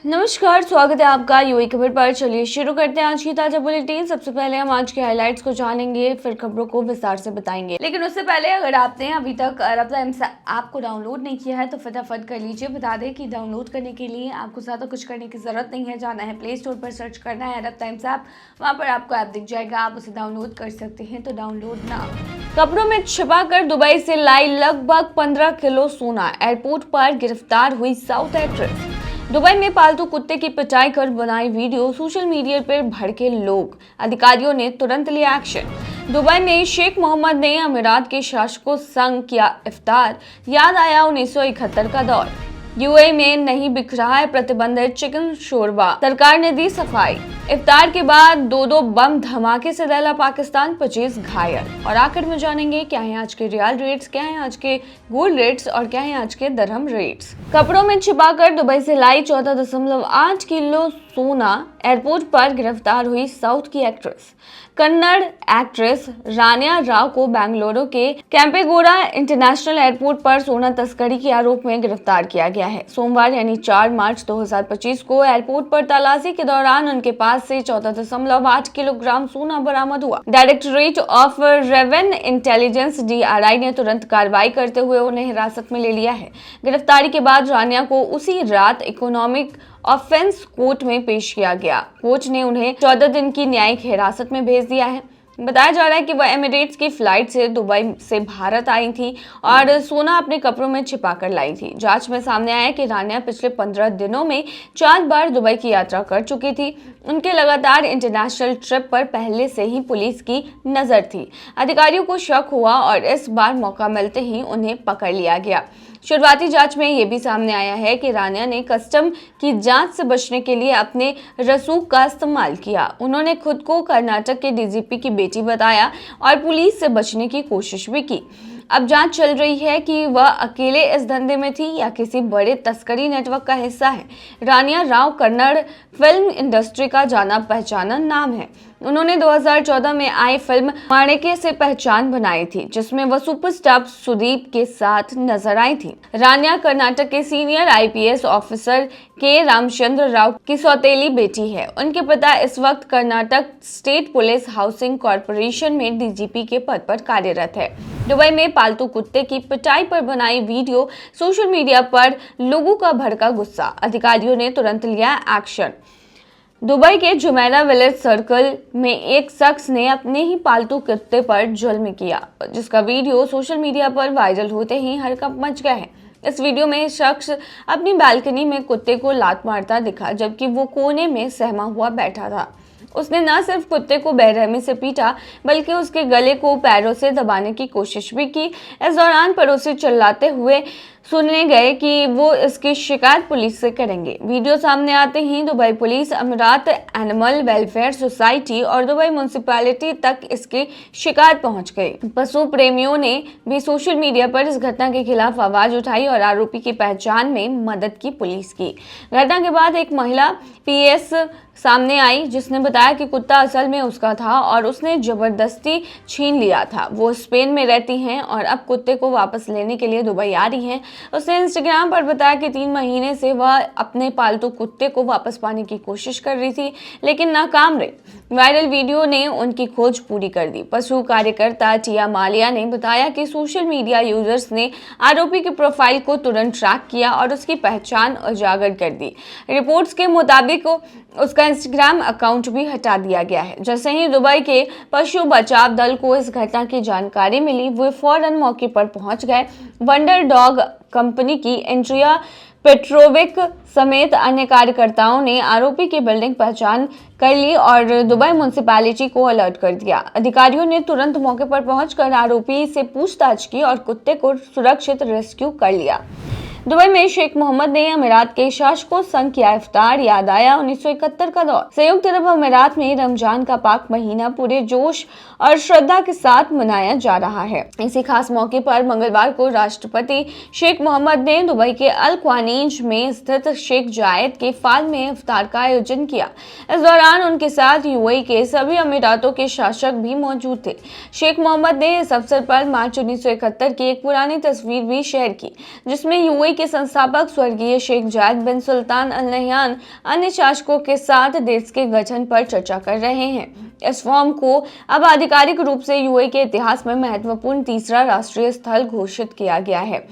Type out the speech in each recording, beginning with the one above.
नमस्कार, स्वागत है आपका यूएई खबर पर। चलिए शुरू करते हैं आज की ताजा बुलेटिन। सबसे पहले हम आज के हाइलाइट्स को जानेंगे, फिर खबरों को विस्तार से बताएंगे। लेकिन उससे पहले अगर आपने अभी तक रब्ता ऐप को डाउनलोड नहीं किया है तो फटाफट कर लीजिए। बता दें कि डाउनलोड करने के लिए आपको ज़्यादा कुछ करने की जरूरत नहीं है। जाना है प्ले स्टोर पर, सर्च करना है रब्ता ऐप, वहाँ पर आपको ऐप दिख जाएगा, आप उसे डाउनलोड कर सकते हैं। तो डाउनलोड ना। कपड़ों में छिपाकर दुबई से लाई लगभग 15 किलो सोना, एयरपोर्ट पर गिरफ्तार हुई साउथ एक्ट्रेस। दुबई में पालतू कुत्ते की पिटाई कर बनाई वीडियो, सोशल मीडिया पर भड़के लोग, अधिकारियों ने तुरंत लिया एक्शन। दुबई में शेख मोहम्मद ने अमीरात के शासकों संग किया इफ्तार, याद आया 1971 का दौर। यूएई में नहीं बिक रहा है प्रतिबंधित चिकन शोरबा, सरकार ने दी सफाई। इफ्तार के बाद दो बम धमाके से दहला पाकिस्तान, 25 घायल। और आखिर में जानेंगे क्या है आज के रियल रेट्स, क्या है आज के गोल्ड रेट्स और क्या है आज के दरहम रेट्स। कपड़ों में छिपाकर दुबई से लाई 14.8 किलो सोना, एयरपोर्ट पर गिरफ्तार हुई साउथ की एक्ट्रेस। कन्नड़ एक्ट्रेस रानिया राव को बेंगलुरु के कैंपेगौड़ा इंटरनेशनल एयरपोर्ट पर सोना तस्करी के आरोप में गिरफ्तार किया गया है। सोमवार यानी 4 मार्च 2025 को एयरपोर्ट पर तलाशी के दौरान उनके पास से 14.8 किलोग्राम सोना बरामद हुआ। Directorate of revenue intelligence DRI ने तुरंत कार्रवाई करते हुए उन्हें हिरासत में ले लिया है। गिरफ्तारी के बाद रानिया को उसी रात इकोनॉमिक ऑफेंस कोर्ट में पेश किया गया। कोर्ट ने उन्हें 14 दिन की न्यायिक हिरासत में भेज दिया है। बताया जा रहा है कि वह एमिरेट्स की फ्लाइट से दुबई से भारत आई थी और सोना अपने कपड़ों में छिपा कर लाई थी। जांच में सामने आया कि रानिया पिछले 15 दिनों में 4 बार दुबई की यात्रा कर चुकी थी। उनके लगातार इंटरनेशनल ट्रिप पर पहले से ही पुलिस की नजर थी। अधिकारियों को शक हुआ और इस बार मौका मिलते ही उन्हें पकड़ लिया गया। शुरुआती जांच में यह भी सामने आया है कि रानिया ने कस्टम की जांच से बचने के लिए अपने रसूख का इस्तेमाल किया। उन्होंने खुद को कर्नाटक के DGP की बेटी बताया और पुलिस से बचने की कोशिश भी की। अब जांच चल रही है कि वह अकेले इस धंधे में थी या किसी बड़े तस्करी नेटवर्क का हिस्सा है। रानिया राव कन्नड़ फिल्म इंडस्ट्री का जाना पहचाना नाम है। उन्होंने 2014 में आई फिल्म माणिक्य से पहचान बनाई थी, जिसमें वह सुपरस्टार सुदीप के साथ नजर आई थी। रानिया कर्नाटक के सीनियर IPS ऑफिसर के रामचंद्र राव की सौतेली बेटी है। उनके पिता इस वक्त Karnataka state police housing corporation में DGP के पद पर कार्यरत है। दुबई में पालतू कुत्ते की पिटाई पर बनाई वीडियो, सोशल मीडिया पर लोगों का भड़का गुस्सा, अधिकारियों ने तुरंत लिया एक्शन। दुबई के जुमेरा विलेज सर्कल में एक शख्स ने अपने ही पालतू कुत्ते पर जुल्म किया, जिसका वीडियो सोशल मीडिया पर वायरल होते ही हड़कंप मच गया है। इस वीडियो में शख्स अपनी बालकनी में कुत्ते को लात मारता दिखा, जबकि वो कोने में सहमा हुआ बैठा था। उसने न सिर्फ कुत्ते को बेरहमी से पीटा, बल्कि उसके गले को पैरों से दबाने की कोशिश भी की। इस दौरान पड़ोसी चिल्लाते हुए सुने गए कि वो इसकी शिकायत पुलिस से करेंगे। वीडियो सामने आते ही दुबई पुलिस, अमीरात एनिमल वेलफेयर सोसाइटी और दुबई म्युनिसिपैलिटी तक इसकी शिकायत पहुंच गई। पशु प्रेमियों ने भी सोशल मीडिया पर इस घटना के खिलाफ आवाज उठाई और आरोपी की पहचान में मदद की पुलिस की। घटना के बाद एक महिला PS सामने आई, जिसने बताया कि कुत्ता असल में उसका था और उसने जबरदस्ती छीन लिया था। वो स्पेन में रहती हैं और अब कुत्ते को वापस लेने के लिए दुबई आ रही हैं। उसने इंस्टाग्राम पर बताया कि 3 महीने से वह अपने पालतू कुत्ते को वापस पाने की कोशिश कर रही थी, लेकिन नाकाम रही। वायरल वीडियो ने उनकी खोज पूरी कर दी। पशु कार्यकर्ता टिया मालिया ने बताया कि सोशल मीडिया यूजर्स ने आरोपी की प्रोफाइल को तुरंत ट्रैक किया और उसकी पहचान उजागर कर दी। रिपोर्ट्स के मुताबिक उसका इंस्टाग्राम अकाउंट भी हटा दिया गया है। जैसे ही दुबई के पशु बचाव दल को इस घटना की जानकारी मिली, वे फौरन मौके पर पहुंच गए। वंडर डॉग कंपनी की एंड्रिया पेट्रोविक समेत अन्य कार्यकर्ताओं ने आरोपी की बिल्डिंग पहचान कर ली और दुबई म्युनिसिपैलिटी को अलर्ट कर दिया। अधिकारियों ने तुरंत मौके पर पहुंचकर आरोपी से पूछताछ की और कुत्ते को सुरक्षित रेस्क्यू कर लिया। दुबई में शेख मोहम्मद ने अमीरात के शासकों संग किया इफ्तार, याद आया 1971 का दौर। संयुक्त अरब अमीरात में रमजान का पाक महीना पूरे जोश और श्रद्धा के साथ मनाया जा रहा है। इसी खास मौके पर मंगलवार को राष्ट्रपति शेख मोहम्मद ने दुबई के अल ख्वानीज में स्थित शेख जायद के फाल में इफ्तार का आयोजन किया। इस दौरान उनके साथ यूएई के सभी अमीरातों के शासक भी मौजूद थे। शेख मोहम्मद ने इस अवसर पर मार्च 1971 की एक पुरानी तस्वीर भी शेयर की, जिसमें यूएई के संस्थापक स्वर्गीय शेख जायद बिन सुल्तान अल नहयान अन्य शासकों के साथ देश के गठन पर चर्चा कर रहे हैं। इस फॉर्म को अब आधिकारिक रूप से यूएई के इतिहास में महत्वपूर्ण तीसरा राष्ट्रीय स्थल घोषित किया गया है।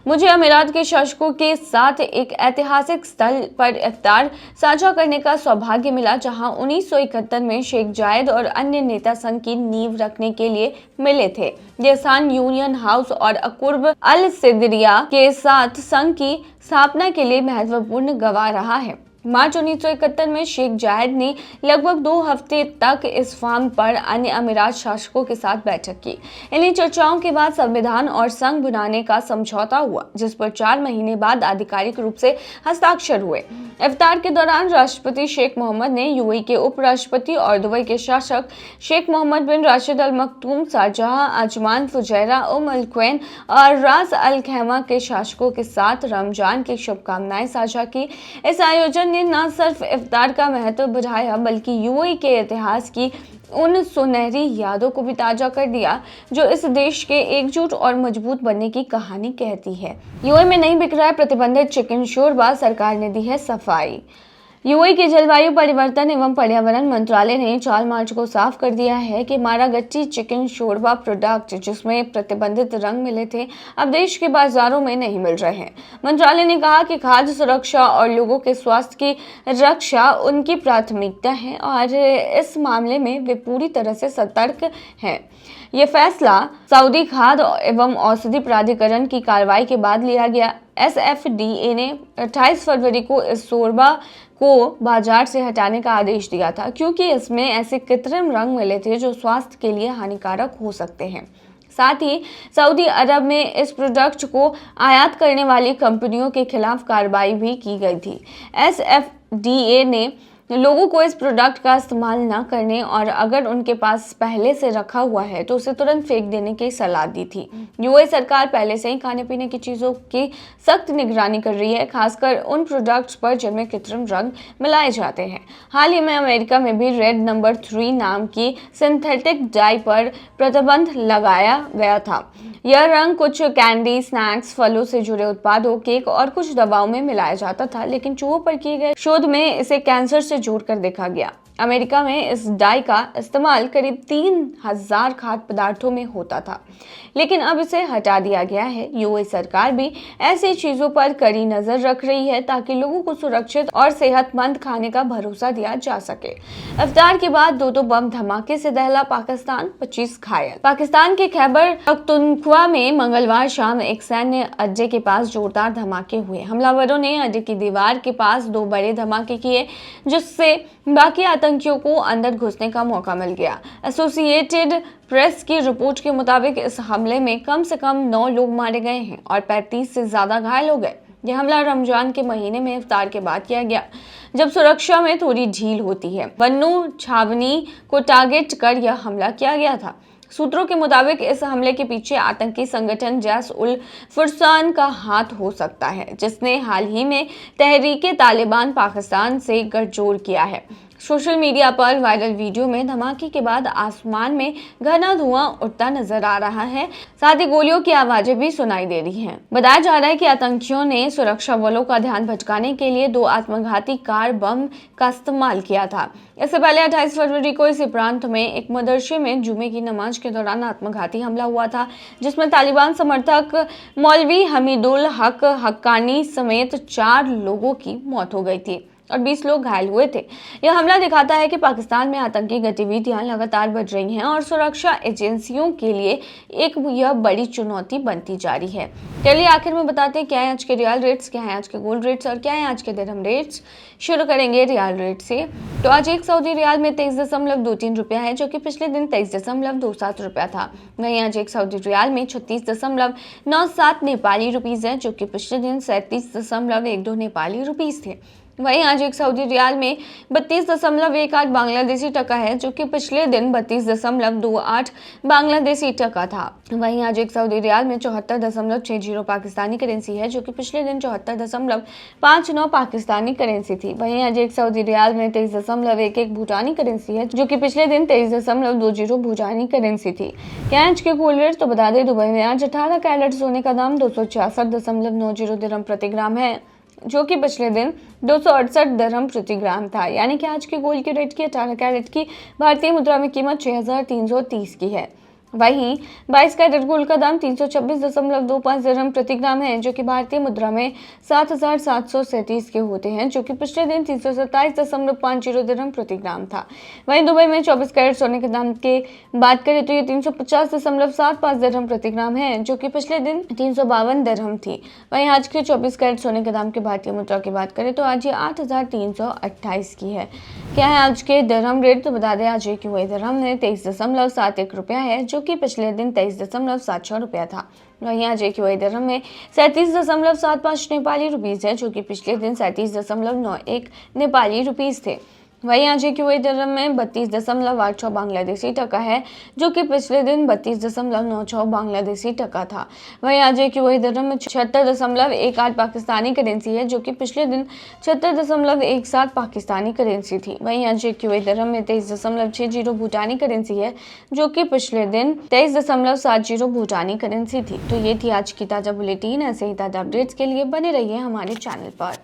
मुझे अमीरात के शासकों के साथ एक ऐतिहासिक स्थल पर इफ्तार साझा करने का सौभाग्य मिला, जहां 1971 में शेख जायद और अन्य नेता संघ की नींव रखने के लिए मिले थे। यह स्थान यूनियन हाउस और अकुर्ब अल सिदरिया के साथ संघ की स्थापना के लिए महत्वपूर्ण गवाह रहा है। मार्च 1971 में शेख जायद ने लगभग 2 हफ्ते तक इस फॉर्म पर अन्य अमीरात शासकों के साथ बैठक की। इन्हीं चर्चाओं के बाद संविधान और संघ बनाने का समझौता हुआ, जिस पर 4 महीने बाद आधिकारिक रूप से हस्ताक्षर हुए। इफ्तार के दौरान राष्ट्रपति शेख मोहम्मद ने यूएई के उपराष्ट्रपति और दुबई के शासक शेख मोहम्मद बिन राशिद अल मखदूम, शारजाह, अजमान, फुजैरा, अल क्वैन और रास अल खैमा के शासकों के साथ रमजान की शुभकामनाएं साझा की। इस आयोजन ने न सिर्फ इफ्तार का महत्व बढ़ाया, बल्कि यूएई के इतिहास की उन सुनहरी यादों को भी ताजा कर दिया जो इस देश के एकजुट और मजबूत बनने की कहानी कहती है। यूएई में नहीं बिक रहा है प्रतिबंधित चिकन शोरबा, सरकार ने दी है सफाई। यूएई के जलवायु परिवर्तन एवं पर्यावरण मंत्रालय ने 4 मार्च को साफ कर दिया है कि मारागट्टी चिकन शोरबा प्रोडक्ट, जिसमें प्रतिबंधित रंग मिले थे, अब देश के बाजारों में नहीं मिल रहे हैं। मंत्रालय ने कहा कि खाद्य सुरक्षा और लोगों के स्वास्थ्य की रक्षा उनकी प्राथमिकता है और इस मामले में वे पूरी तरह से सतर्क हैं। ये फैसला सऊदी खाद्य एवं औषधि प्राधिकरण की कार्रवाई के बाद लिया गया। एसएफडीए ने 28 फरवरी को इस शोरबा को बाजार से हटाने का आदेश दिया था, क्योंकि इसमें ऐसे कृत्रिम रंग मिले थे जो स्वास्थ्य के लिए हानिकारक हो सकते हैं। साथ ही सऊदी अरब में इस प्रोडक्ट को आयात करने वाली कंपनियों के खिलाफ कार्रवाई भी की गई थी। एसएफडीए ने लोगों को इस प्रोडक्ट का इस्तेमाल न करने और अगर उनके पास पहले से रखा हुआ है तो उसे तुरंत फेंक देने की सलाह दी थी। यूएई सरकार पहले से ही खाने पीने की चीज़ों की सख्त निगरानी कर रही है, खासकर उन प्रोडक्ट्स पर जिनमें कृत्रिम रंग मिलाए जाते हैं। हाल ही में अमेरिका में भी रेड नंबर 3 नाम की सिंथेटिक डाई पर प्रतिबंध लगाया गया था। यह रंग कुछ कैंडी, स्नैक्स, फलों से जुड़े उत्पादों, केक और कुछ दवाओं में मिलाया जाता था, लेकिन चूहों पर किए गए शोध में इसे कैंसर से जोड़कर देखा गया। अमेरिका में इस डाई का इस्तेमाल करीब 3000 खाद्य पदार्थों में होता था, लेकिन अब इसे हटा दिया गया है। यूएई सरकार भी ऐसी चीजों पर कड़ी नजर रख रही है ताकि लोगों को सुरक्षित और सेहतमंद खाने का भरोसा दिया जा सके। इफ्तार के बाद 2 बम धमाके से दहला पाकिस्तान, 25 घायल। पाकिस्तान के खैबर पख्तूनख्वा में मंगलवार शाम एक सैन्य अड्डे के पास जोरदार धमाके हुए। हमलावरों ने अड्डे की दीवार के पास 2 बड़े धमाके किए, जिससे बाकी आतंकियों को अंदर घुसने का मौका मिल गया। एसोसिएटेड प्रेस की रिपोर्ट के मुताबिक इस हमले में कम से कम 9 लोग मारे गए हैं और 35 से ज्यादा घायल हो गए। यह हमला रमजान के महीने में इफ्तार के बाद किया गया, जब सुरक्षा में थोड़ी ढील होती है। बन्नू छावनी को टारगेट कर यह हमला किया गया था। सूत्रों के मुताबिक इस हमले के पीछे आतंकी संगठन जैश उल फुरसान का हाथ हो सकता है, जिसने हाल ही में तहरीके तालिबान पाकिस्तान से गठजोड़ किया है। सोशल मीडिया पर वायरल वीडियो में धमाके के बाद आसमान में घना धुआं उठता नजर आ रहा है, साथ ही गोलियों की आवाजें भी सुनाई दे रही हैं। बताया जा रहा है कि आतंकियों ने सुरक्षा बलों का ध्यान भटकाने के लिए 2 आत्मघाती कार बम का इस्तेमाल किया था। इससे पहले 28 फरवरी को इसी प्रांत में एक मदरसे में जुमे की नमाज के दौरान आत्मघाती हमला हुआ था, जिसमें तालिबान समर्थक मौलवी हमीदुल हक हक्कानी समेत 4 लोगों की मौत हो गई थी और 20 लोग घायल हुए थे। यह हमला दिखाता है कि पाकिस्तान में आतंकी गतिविधियां लगातार बढ़ रही हैं और सुरक्षा एजेंसियों के लिए यह बड़ी चुनौती बनती जा रही है। चलिए आखिर में बताते हैं क्या है आज के रियल रेट्स, क्या है आज के गोल्ड रेट्स और क्या है आज के दिरहम रेट्स। शुरू करेंगे रियल रेट से। तो आज एक सऊदी रियाल में 23.23 रुपया है, जो कि पिछले दिन 23.27 रुपया था। वहीं आज एक सऊदी रियाल में 36.97 नेपाली रुपीज है, जो कि पिछले दिन 37.12 नेपाली रुपीज थे। वहीं आज एक सऊदी रियाल में 32.18 बांग्लादेशी टका है, जो कि पिछले दिन 32.28 बांग्लादेशी टका था। वहीं आज एक सऊदी रियाल में 74.60 पाकिस्तानी करेंसी है, जो कि पिछले दिन 74.59 पाकिस्तानी करेंसी थी। वहीं आज एक सऊदी रियाल में 23.11 भूटानी करेंसी है, जो कि पिछले दिन 23.20 भूटानी करेंसी थी। क्या आज के गोल्ड रेट तो बता दें, दुबई में आज 18 कैरेट सोने का दाम 266.90 दिरहम प्रति ग्राम है, जो कि पिछले दिन 268 दिरहम प्रति ग्राम था। यानी कि आज के गोल्ड के रेट की 18 कैरेट की भारतीय मुद्रा में कीमत 6330 की है। वहीं 22 कैरेट गोल्ड का दाम 326.25 दिरहम प्रति ग्राम है, जो कि भारतीय मुद्रा में 7737 के होते हैं, जो कि पिछले दिन 327.50 दिरहम प्रति ग्राम था। वहीं दुबई में 24 कैरेट सोने के दाम की बात करें तो ये 350.75 दिरहम प्रति ग्राम है, जो कि पिछले दिन 352 दिरहम थी। वहीं आज के 24 कैरेट सोने के दाम की भारतीय मुद्रा की बात करें तो आज ये 8328 की है। क्या है आज के दिरहम रेट तो बता दें, आज एक वही दिरहम में 23.71 रुपया है, जो कि पिछले दिन 23.76 रुपया था। वहीं आज एक वही दिरहम में 37.75 नेपाली रुपीस है, जो कि पिछले दिन 37.91 नेपाली रुपीस थे। वहीं आज एक वही दिरहम में 32.86 बांग्लादेशी टका है, जो कि पिछले दिन 32.96 बांग्लादेशी टका था। वहीं आज एक वही दिरहम में 76.18 पाकिस्तानी करेंसी है, जो कि पिछले दिन 76.17 पाकिस्तानी करेंसी थी। वहीं आज एक वही दिरहम में 23.60 भूटानी करेंसी है, जो कि पिछले दिन 23.70 भूटानी करेंसी थी। तो ये थी आज की ताज़ा बुलेटिन। ऐसे ही ताज़ा अपडेट्स के लिए बने रहिए हमारे चैनल पर।